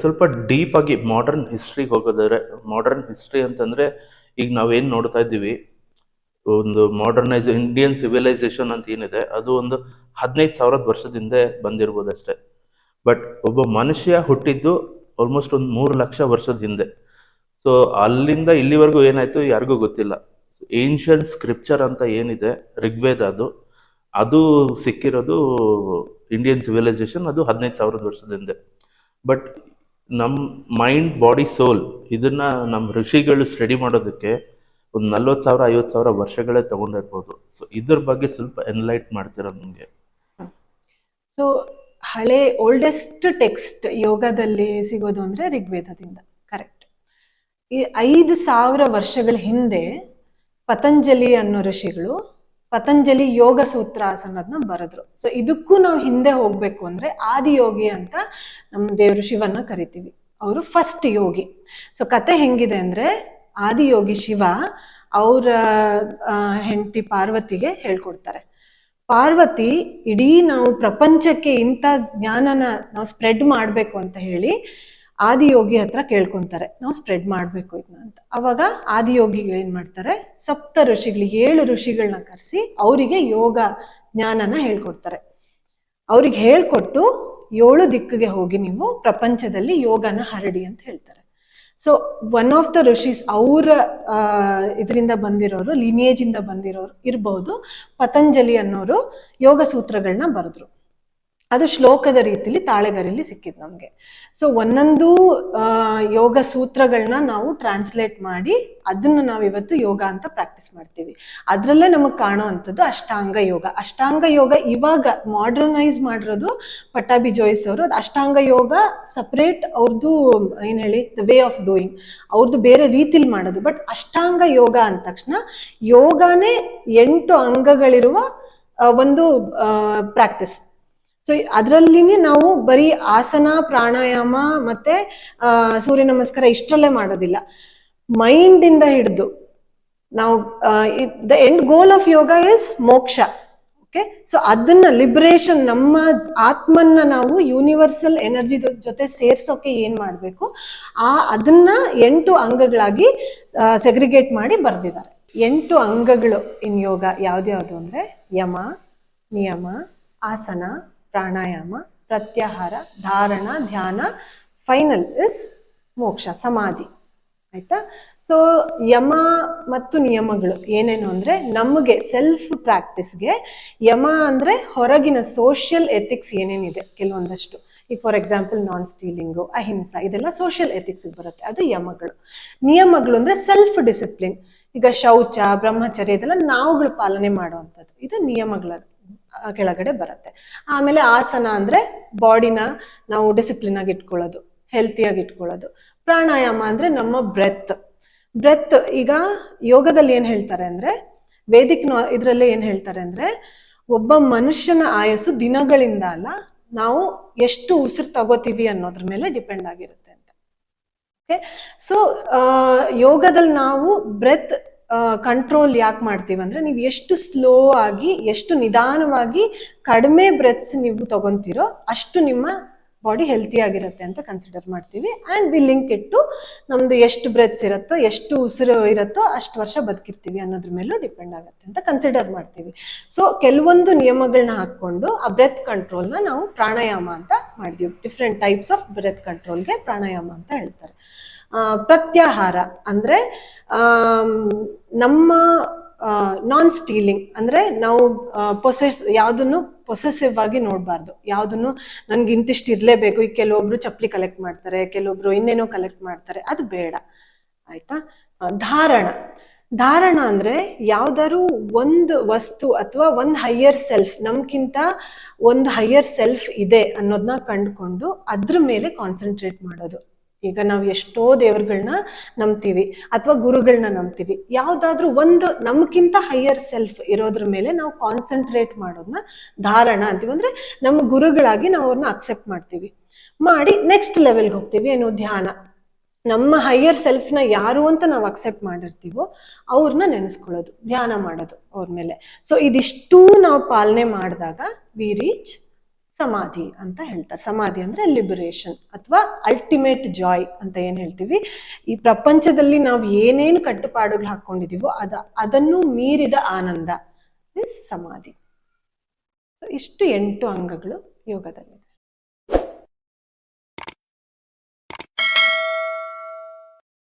ಸ್ವಲ್ಪ ಡೀಪ್ ಆಗಿ ಮಾಡರ್ನ್ ಹಿಸ್ಟ್ರಿಗೆ ಹೋಗೋದಾದ್ರೆ, ಮಾಡರ್ನ್ ಹಿಸ್ಟ್ರಿ ಅಂತಂದ್ರೆ ಈಗ ನಾವೇನ್ ನೋಡ್ತಾ ಇದ್ದೀವಿ, ಒಂದು ಇಂಡಿಯನ್ ಸಿವಿಲೈಸೇಷನ್ ಅಂತ ಏನಿದೆ ಅದು ಒಂದು 15,000 ವರ್ಷದ ಹಿಂದೆ ಬಂದಿರ್ಬೋದು ಅಷ್ಟೇ. ಬಟ್ ಒಬ್ಬ ಮನುಷ್ಯ ಹುಟ್ಟಿದ್ದು ಆಲ್ಮೋಸ್ಟ್ ಒಂದು 3 ಲಕ್ಷ ವರ್ಷದ ಹಿಂದೆ. ಸೊ ಅಲ್ಲಿಂದ ಇಲ್ಲಿವರೆಗೂ ಏನಾಯ್ತು ಯಾರಿಗೂ ಗೊತ್ತಿಲ್ಲ. ಏನ್ಷಿಯಂಟ್ ಸ್ಕ್ರಿಪ್ಚರ್ ಅಂತ ಏನಿದೆ, ಋಗ್ವೇದ, ಅದು ಸಿಕ್ಕಿರೋದು ಇಂಡಿಯನ್ ಸಿವಿಲೈಸೇಷನ್, ಅದು 15,000 ವರ್ಷದ ಹಿಂದೆ. ಬಟ್ ನಮ್ಮ ಮೈಂಡ್, ಬಾಡಿ, ಸೋಲ್ ಇದನ್ನ ನಮ್ಮ ಋಷಿಗಳು ಸ್ಟಡಿ ಮಾಡೋದಕ್ಕೆ ಒಂದು 40,000 50,000 ವರ್ಷಗಳೇ ತಗೊಂಡಿರ್ಬೋದು. ಸೊ ಇದ್ರ ಬಗ್ಗೆ ಸ್ವಲ್ಪ ಎನ್ಲೈಟ್ ಮಾಡ್ತೀರಾ ನಮಗೆ? ಸೊ ಹಳೆ ಓಲ್ಡೆಸ್ಟ್ ಟೆಕ್ಸ್ಟ್ ಯೋಗದಲ್ಲಿ ಸಿಗೋದು ಅಂದ್ರೆ ಋಗ್ವೇದದಿಂದ. ಕರೆಕ್ಟ್. ಈ 5,000 ವರ್ಷಗಳ ಹಿಂದೆ ಪತಂಜಲಿ ಅನ್ನೋ ಋಷಿಗಳು ಪತಂಜಲಿ ಯೋಗ ಸೂತ್ರಾಸನದನ್ನ ಬರೆದ್ರು. ಸೊ ಇದಕ್ಕೂ ನಾವು ಹಿಂದೆ ಹೋಗ್ಬೇಕು ಅಂದ್ರೆ ಆದಿಯೋಗಿ ಅಂತ ನಮ್ಮ ದೇವರು ಶಿವನ್ನ ಕರಿತೀವಿ. ಅವರು ಫಸ್ಟ್ ಯೋಗಿ. ಸೊ ಕತೆ ಹೆಂಗಿದೆ ಅಂದ್ರೆ, ಆದಿಯೋಗಿ ಶಿವ ಅವರ ಹೆಂಡತಿ ಪಾರ್ವತಿಗೆ ಹೇಳ್ಕೊಡ್ತಾರೆ. ಪಾರ್ವತಿ ಇಡೀ ನಾವು ಪ್ರಪಂಚಕ್ಕೆ ಇಂಥ ಜ್ಞಾನನ ನಾವು ಸ್ಪ್ರೆಡ್ ಮಾಡಬೇಕು ಅಂತ ಹೇಳಿ ಆದಿಯೋಗಿ ಹತ್ರ ಕೇಳ್ಕೊಂತಾರೆ, ನಾವು ಸ್ಪ್ರೆಡ್ ಮಾಡಬೇಕು ಇದನ್ನ ಅಂತ. ಅವಾಗ ಆದಿಯೋಗಿಗಳು ಏನ್ ಮಾಡ್ತಾರೆ, 7 ಋಷಿಗಳನ್ನ ಕರೆಸಿ ಅವರಿಗೆ ಯೋಗ ಜ್ಞಾನನ ಹೇಳ್ಕೊಡ್ತಾರೆ. ಅವ್ರಿಗೆ ಹೇಳ್ಕೊಟ್ಟು 7 ದಿಕ್ಕಿಗೆ ಹೋಗಿ ನೀವು ಪ್ರಪಂಚದಲ್ಲಿ ಯೋಗನ ಹರಡಿ ಅಂತ ಹೇಳ್ತಾರೆ. ಸೊ ಒನ್ ಆಫ್ ದ ಋಷೀಸ್, ಅವರ ಇದರಿಂದ ಬಂದಿರೋರು, ಲಿನಿಯೇಜ್ ಇಂದ ಬಂದಿರೋರು ಇರ್ಬಹುದು, ಪತಂಜಲಿ ಅನ್ನೋರು ಯೋಗ ಸೂತ್ರಗಳನ್ನ ಬರೆದ್ರು. ಅದು ಶ್ಲೋಕದ ರೀತಿಲಿ ತಾಳೆಗರಿಲಿ ಸಿಕ್ಕಿದ್ ನಮ್ಗೆ. ಸೊ ಒಂದೊಂದು ಯೋಗ ಸೂತ್ರಗಳನ್ನ ನಾವು ಟ್ರಾನ್ಸ್ಲೇಟ್ ಮಾಡಿ ಅದನ್ನ ನಾವು ಇವತ್ತು ಯೋಗ ಅಂತ ಪ್ರಾಕ್ಟೀಸ್ ಮಾಡ್ತೀವಿ. ಅದ್ರಲ್ಲೇ ನಮಗ್ ಕಾಣೋ ಅಂಥದ್ದು ಅಷ್ಟಾಂಗ ಯೋಗ. ಅಷ್ಟಾಂಗ ಯೋಗ ಇವಾಗ ಮಾಡರ್ನೈಸ್ ಮಾಡಿರೋದು ಪಟ್ಟಾಭಿ ಜೋಯಿಸ್ ಅವರು. ಅದು ಅಷ್ಟಾಂಗ ಯೋಗ ಸಪ್ರೇಟ್, ಅವ್ರದ್ದು ಏನ್ ಹೇಳಿ ದ ವೇ ಆಫ್ ಡೂಯಿಂಗ್, ಅವ್ರದ್ದು ಬೇರೆ ರೀತಿಲಿ ಮಾಡೋದು. ಬಟ್ ಅಷ್ಟಾಂಗ ಯೋಗ ಅಂದ ತಕ್ಷಣ ಯೋಗನೇ 8 ಅಂಗಗಳಿರುವ ಒಂದು ಪ್ರಾಕ್ಟೀಸ್. ಸೊ ಅದರಲ್ಲಿನೇ ನಾವು ಬರೀ ಆಸನ, ಪ್ರಾಣಾಯಾಮ ಮತ್ತೆ ಸೂರ್ಯ ನಮಸ್ಕಾರ ಇಷ್ಟರಲ್ಲೇ ಮಾಡೋದಿಲ್ಲ. ಮೈಂಡ್ ಇಂದ ಹಿಡಿದು ನಾವು the end goal of yoga is moksha. Okay, so ಅದನ್ನ ಲಿಬರೇಷನ್, ನಮ್ಮ ಆತ್ಮನ್ನ ನಾವು ಯೂನಿವರ್ಸಲ್ ಎನರ್ಜಿ ಜೊತೆ ಸೇರ್ಸೋಕೆ ಏನ್ ಮಾಡ್ಬೇಕು, ಅದನ್ನ 8 ಅಂಗಗಳಾಗಿ ಸೆಗ್ರಿಗೇಟ್ ಮಾಡಿ ಬರ್ದಿದ್ದಾರೆ. 8 ಅಂಗಗಳು ಇನ್ ಯೋಗ ಯಾವ್ದ್ಯಾವ್ದು ಅಂದ್ರೆ ಯಮ, ನಿಯಮ, ಆಸನ, ಪ್ರಾಣಾಯಾಮ, ಪ್ರತ್ಯಾಹಾರ, ಧಾರಣ, ಧ್ಯಾನ, ಫೈನಲ್ ಇಸ್ ಮೋಕ್ಷ, ಸಮಾಧಿ. ಆಯ್ತಾ? ಸೊ ಯಮ ಮತ್ತು ನಿಯಮಗಳು ಏನೇನು ಅಂದ್ರೆ, ನಮಗೆ ಸೆಲ್ಫ್ ಪ್ರಾಕ್ಟೀಸ್ಗೆ ಯಮ ಅಂದ್ರೆ ಹೊರಗಿನ ಸೋಷಿಯಲ್ ಎಥಿಕ್ಸ್ ಏನೇನಿದೆ ಕೆಲವೊಂದಷ್ಟು. ಈಗ ಫಾರ್ ಎಕ್ಸಾಂಪಲ್ ನಾನ್ ಸ್ಟೀಲಿಂಗು, ಅಹಿಂಸಾ, ಇದೆಲ್ಲ ಸೋಷಿಯಲ್ ಎಥಿಕ್ಸ್ ಬರುತ್ತೆ, ಅದು ಯಮಗಳು. ನಿಯಮಗಳು ಅಂದ್ರೆ ಸೆಲ್ಫ್ ಡಿಸಿಪ್ಲಿನ್. ಈಗ ಶೌಚ, ಬ್ರಹ್ಮಚರ್ಯ ಇದೆಲ್ಲ ನಾವುಗಳು ಪಾಲನೆ ಮಾಡುವಂಥದ್ದು, ಇದು ನಿಯಮಗಳ ಕೆಳಗಡೆ ಬರುತ್ತೆ. ಆಮೇಲೆ ಆಸನ ಅಂದ್ರೆ ಬಾಡಿನ ನಾವು ಡಿಸಿಪ್ಲಿನ್ ಆಗಿ ಇಟ್ಕೊಳ್ಳೋದು, ಹೆಲ್ತಿಯಾಗಿ ಇಟ್ಕೊಳ್ಳೋದು. ಪ್ರಾಣಾಯಾಮ ಅಂದ್ರೆ ನಮ್ಮ ಬ್ರೆತ್. ಈಗ ಯೋಗದಲ್ಲಿ ಏನ್ ಹೇಳ್ತಾರೆ ಅಂದ್ರೆ, ವೇದಿಕ್ ಇದ್ರಲ್ಲಿ ಏನ್ ಹೇಳ್ತಾರೆ ಅಂದ್ರೆ, ಒಬ್ಬ ಮನುಷ್ಯನ ಆಯಸ್ಸು ದಿನಗಳಿಂದ ಅಲ್ಲ, ನಾವು ಎಷ್ಟು ಉಸಿರು ತಗೋತೀವಿ ಅನ್ನೋದ್ರ ಮೇಲೆ ಡಿಪೆಂಡ್ ಆಗಿರುತ್ತೆ ಅಂತ. ಓಕೆ, ಸೊ ಯೋಗದಲ್ಲಿ ನಾವು ಬ್ರೆತ್ ಕಂಟ್ರೋಲ್ ಯಾಕೆ ಮಾಡ್ತೀವಿ ಅಂದ್ರೆ, ನೀವು ಎಷ್ಟು ಸ್ಲೋ ಆಗಿ, ಎಷ್ಟು ನಿಧಾನವಾಗಿ ಕಡಿಮೆ ಬ್ರೆತ್ಸ್ ನೀವು ತಗೊಂತೀರೋ ಅಷ್ಟು ನಿಮ್ಮ ಬಾಡಿ ಹೆಲ್ತಿ ಆಗಿರುತ್ತೆ ಅಂತ ಕನ್ಸಿಡರ್ ಮಾಡ್ತೀವಿ. ಆ್ಯಂಡ್ ವಿ ಲಿಂಕ್ ಇಟ್ಟು ನಮ್ದು ಎಷ್ಟು ಬ್ರೆತ್ಸ್ ಇರುತ್ತೋ, ಎಷ್ಟು ಉಸಿರು ಇರುತ್ತೋ ಅಷ್ಟು ವರ್ಷ ಬದುಕಿರ್ತೀವಿ ಅನ್ನೋದ್ರ ಮೇಲೂ ಡಿಪೆಂಡ್ ಆಗುತ್ತೆ ಅಂತ ಕನ್ಸಿಡರ್ ಮಾಡ್ತೀವಿ. ಸೊ ಕೆಲವೊಂದು ನಿಯಮಗಳನ್ನ ಹಾಕ್ಕೊಂಡು ಆ ಬ್ರೆತ್ ಕಂಟ್ರೋಲ್ನ ನಾವು ಪ್ರಾಣಾಯಾಮ ಅಂತ ಮಾಡಿದೀವಿ. ಡಿಫ್ರೆಂಟ್ ಟೈಪ್ಸ್ ಆಫ್ ಬ್ರೆತ್ ಕಂಟ್ರೋಲ್ಗೆ ಪ್ರಾಣಾಯಾಮ ಅಂತ ಹೇಳ್ತಾರೆ. ಪ್ರತ್ಯಾಹಾರ ಅಂದ್ರೆ ನಮ್ಮ ನಾನ್ ಸ್ಟೀಲಿಂಗ್ ಅಂದ್ರೆ ನಾವು ಯಾವ್ದನ್ನು ಪೊಸೆಸಿವ್ ಆಗಿ ನೋಡ್ಬಾರ್ದು. ಯಾವ್ದನ್ನು ನನ್ಗೆ ಇಂತಿಷ್ಟು ಇರ್ಲೇಬೇಕು. ಈಗ ಕೆಲವೊಬ್ರು ಚಪ್ಪಲಿ ಕಲೆಕ್ಟ್ ಮಾಡ್ತಾರೆ, ಕೆಲವೊಬ್ರು ಇನ್ನೇನೋ ಕಲೆಕ್ಟ್ ಮಾಡ್ತಾರೆ, ಅದು ಬೇಡ. ಆಯ್ತಾ? ಧಾರಣ ಅಂದ್ರೆ ಯಾವ್ದಾದ್ರು ಒಂದು ವಸ್ತು ಅಥವಾ ಒಂದು ಹೈಯರ್ ಸೆಲ್ಫ್, ನಮ್ಗಿಂತ ಒಂದು ಹೈಯರ್ ಸೆಲ್ಫ್ ಇದೆ ಅನ್ನೋದನ್ನ ಕಂಡುಕೊಂಡು ಅದ್ರ ಮೇಲೆ ಕಾನ್ಸಂಟ್ರೇಟ್ ಮಾಡೋದು. ಈಗ ನಾವು ಎಷ್ಟೋ ದೇವರುಗಳನ್ನ ನಂಬ್ತೀವಿ ಅಥವಾ ಗುರುಗಳನ್ನ ನಂಬ್ತೀವಿ, ಯಾವ್ದಾದ್ರು ಒಂದು ನಮ್ಗಿಂತ ಹೈಯರ್ ಸೆಲ್ಫ್ ಇರೋದ್ರ ಮೇಲೆ ನಾವು ಕಾನ್ಸಂಟ್ರೇಟ್ ಮಾಡೋದನ್ನ ಧಾರಣ ಅಂತೀವಿ. ಅಂದ್ರೆ ನಮ್ಮ ಗುರುಗಳಾಗಿ ನಾವು ಅವ್ರನ್ನ ಅಕ್ಸೆಪ್ಟ್ ಮಾಡಿ ನೆಕ್ಸ್ಟ್ ಲೆವೆಲ್ಗೆ ಹೋಗ್ತೀವಿ. ಏನು? ಧ್ಯಾನ. ನಮ್ಮ ಹೈಯರ್ ಸೆಲ್ಫ್ನ ಯಾರು ಅಂತ ನಾವು ಅಕ್ಸೆಪ್ಟ್ ಮಾಡಿರ್ತೀವೋ ಅವ್ರನ್ನ ನೆನೆಸ್ಕೊಳ್ಳೋದು, ಧ್ಯಾನ ಮಾಡೋದು ಅವ್ರ ಮೇಲೆ. ಸೊ ಇದಿಷ್ಟು ನಾವು ಪಾಲನೆ ಮಾಡಿದಾಗ ವಿ ರೀಚ್ ಸಮಾಧಿ ಅಂತ ಹೇಳ್ತಾರೆ. ಸಮಾಧಿ ಅಂದ್ರೆ ಲಿಬರೇಷನ್ ಅಥವಾ ಅಲ್ಟಿಮೇಟ್ ಜಾಯ್ ಅಂತ ಏನ್ ಹೇಳ್ತೀವಿ. ಈ ಪ್ರಪಂಚದಲ್ಲಿ ನಾವು ಏನೇನು ಕಟ್ಟುಪಾಡುಗಳು ಹಾಕೊಂಡಿದೀವೋ ಅದನ್ನು ಮೀರಿದ ಆನಂದ ಇಸ್ ಸಮಾಧಿ. ಇಷ್ಟು 8 ಅಂಗಗಳು ಯೋಗದಲ್ಲಿದೆ.